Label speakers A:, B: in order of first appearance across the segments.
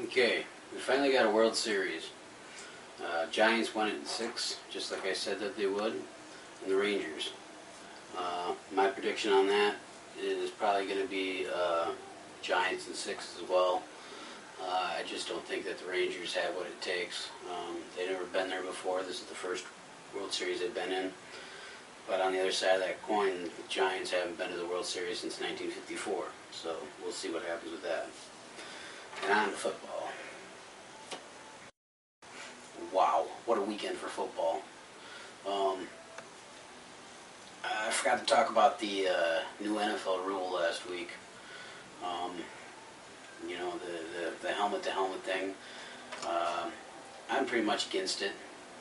A: Okay, we finally got a World Series. Giants won it in 6, just like I said that they would, and the Rangers. My prediction on that is probably going to be Giants in 6 as well. I just don't think that the Rangers have what it takes. They've never been there before. This is the first World Series they've been in. But on the other side of that coin, the Giants haven't been to the World Series since 1954. So we'll see what happens with that. And on to football. Wow, what a weekend for football. I forgot to talk about the new NFL rule last week. The helmet-to-helmet thing. I'm pretty much against it,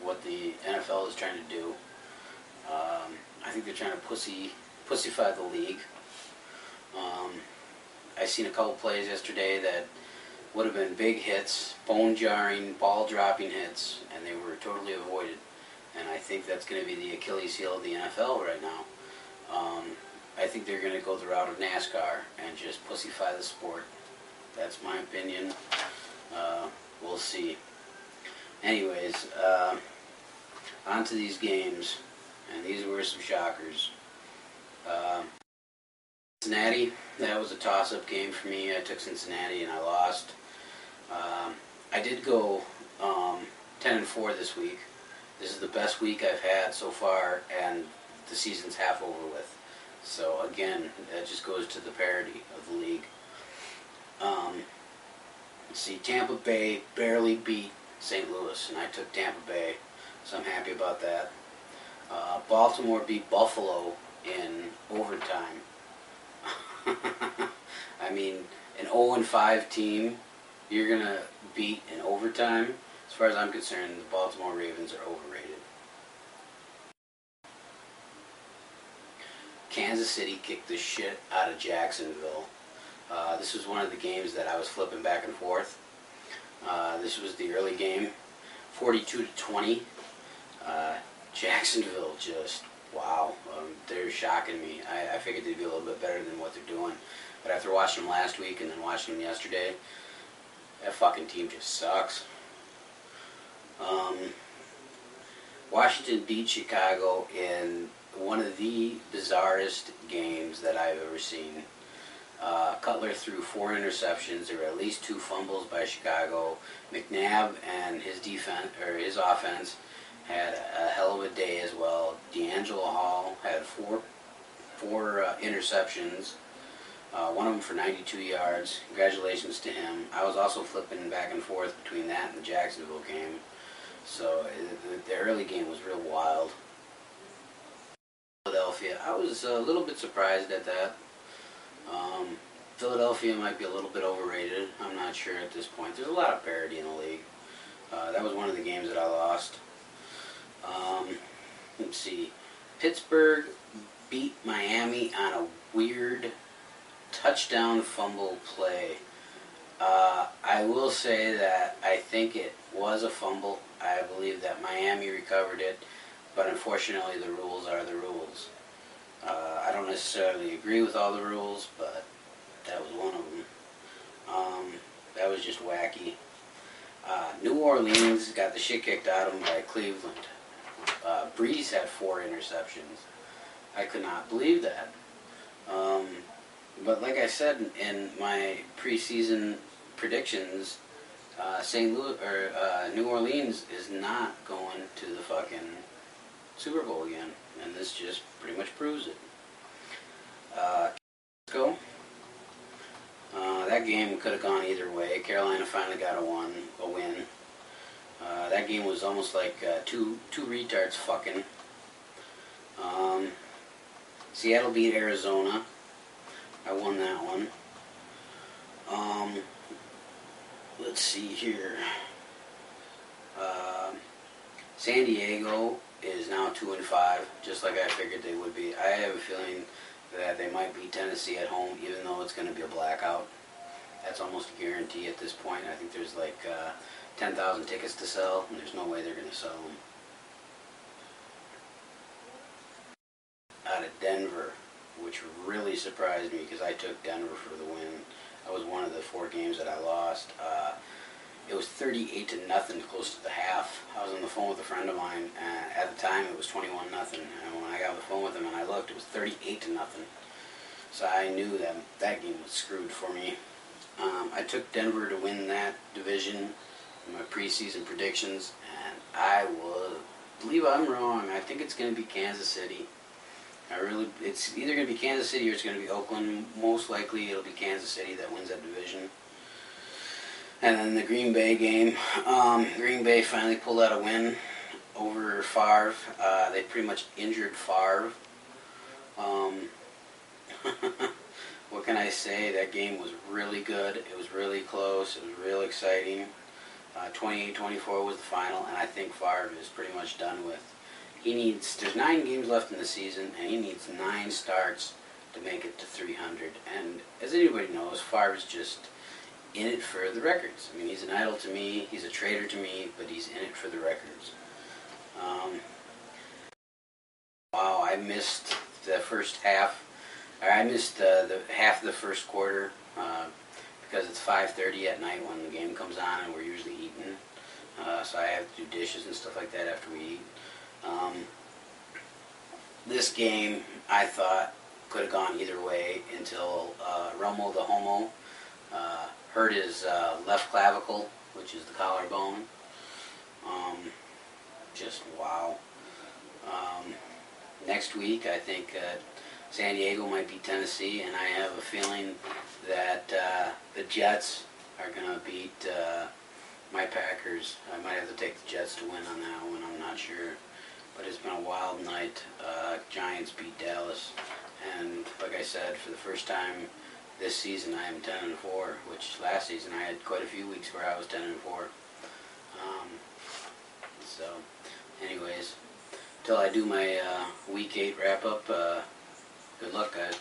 A: what the NFL is trying to do. I think they're trying to pussify the league. I seen a couple plays yesterday that would have been big hits, bone-jarring, ball-dropping hits, and they were totally avoided. And I think that's going to be the Achilles heel of the NFL right now. I think they're going to go the route of NASCAR and just pussify the sport. That's my opinion. We'll see. Anyways, on to these games, and these were some shockers. Cincinnati, that was a toss-up game for me. I took Cincinnati and I lost. I did go 10-4 this week. This is the best week I've had so far, and the season's half over with. So again, that just goes to the parity of the league. Let's see, Tampa Bay barely beat St. Louis, and I took Tampa Bay, so I'm happy about that. Baltimore beat Buffalo in overtime. I mean, an 0-5 team, you're going to beat in overtime. As far as I'm concerned, the Baltimore Ravens are overrated. Kansas City kicked the shit out of Jacksonville. This was one of the games that I was flipping back and forth. This was the early game, 42-20. Jacksonville just, wow, they're shocking me. I figured they'd be a little bit better than what they're doing. But after watching them last week and then watching them yesterday, that fucking team just sucks. Washington beat Chicago in one of the bizarrest games that I've ever seen. Cutler threw 4 interceptions. There were at least 2 fumbles by Chicago. McNabb and his defense, or his offense, had a hell of a day as well. D'Angelo Hall had four interceptions. One of them for 92 yards. Congratulations to him. I was also flipping back and forth between that and the Jacksonville game. So the early game was real wild. Philadelphia, I was a little bit surprised at that. Philadelphia might be a little bit overrated. I'm not sure at this point. There's a lot of parity in the league. That was one of the games that I lost. Let's see. Pittsburgh beat Miami on a weird touchdown fumble play. I will say that I think it was a fumble. I believe that Miami recovered it, but unfortunately the rules are the rules. I don't necessarily agree with all the rules, but that was one of them. That was just wacky. New Orleans got the shit kicked out of them by Cleveland. Breeze had 4 interceptions. I could not believe that. But like I said in my preseason predictions, New Orleans is not going to the fucking Super Bowl again, and this just pretty much proves it. That game could have gone either way. Carolina finally got a win. That game was almost like two retards fucking. Seattle beat Arizona. I won that one. Let's see here. San Diego is now 2-5, just like I figured they would be. I have a feeling that they might beat Tennessee at home, even though it's going to be a blackout. That's almost a guarantee at this point. I think there's like 10,000 tickets to sell, and there's no way they're going to sell them. Out of Denver, which really surprised me because I took Denver for the win. That was one of the 4 games that I lost. It was 38 to nothing close to the half. I was on the phone with a friend of mine, and at the time it was 21 nothing. And when I got on the phone with him and I looked, it was 38 to nothing. So I knew that that game was screwed for me. I took Denver to win that division in my preseason predictions, and I will believe I'm wrong. I think it's going to be Kansas City. It's either going to be Kansas City or it's going to be Oakland. Most likely it'll be Kansas City that wins that division. And then the Green Bay game. Green Bay finally pulled out a win over Favre. They pretty much injured Favre. What can I say? That game was really good. It was really close. It was real exciting. 28-24 was the final, and I think Favre is pretty much done with. There's 9 games left in the season, and he needs 9 starts to make it to 300. And as anybody knows, Favre is just in it for the records. I mean, he's an idol to me, he's a traitor to me, but he's in it for the records. Wow, I missed the first half. I missed the half of the first quarter because it's 5:30 at night when the game comes on, and we're usually eating. So I have to do dishes and stuff like that after we eat. This game, I thought, could have gone either way until Romo the Homo hurt his left clavicle, which is the collarbone. Just wow. Next week, I think San Diego might beat Tennessee, and I have a feeling that the Jets are going to beat my Packers. I might have to take the Jets to win on that one. I'm not sure. But it's been a wild night. Giants beat Dallas. And like I said, for the first time this season, I am 10-4, which last season I had quite a few weeks where I was 10-4. So, anyways, until I do my Week 8 wrap-up, good luck, guys.